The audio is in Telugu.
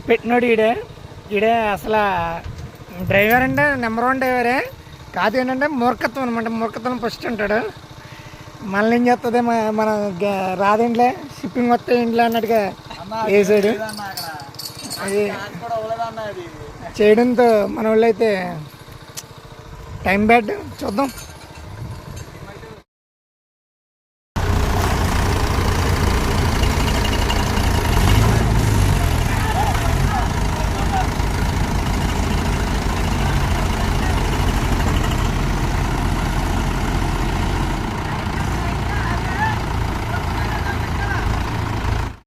పెట్టినోడు ఈడే అసలు డ్రైవర్ అంటే నెంబర్ 1 డ్రైవరే. కాదు ఏంటంటే మూర్ఖత్వం అనమాట. మూర్ఖత్వం ఫస్ట్ అంటాడు. మనల్ని ఏం చేస్తుంది మన రాదేంట్లే షిప్పింగ్ వస్తే ఇంట్లో అన్నట్టుగా వేసాడు. అది చేయడంతో మన వాళ్ళు అయితే టైం బ్యాడ్ చూద్దాం.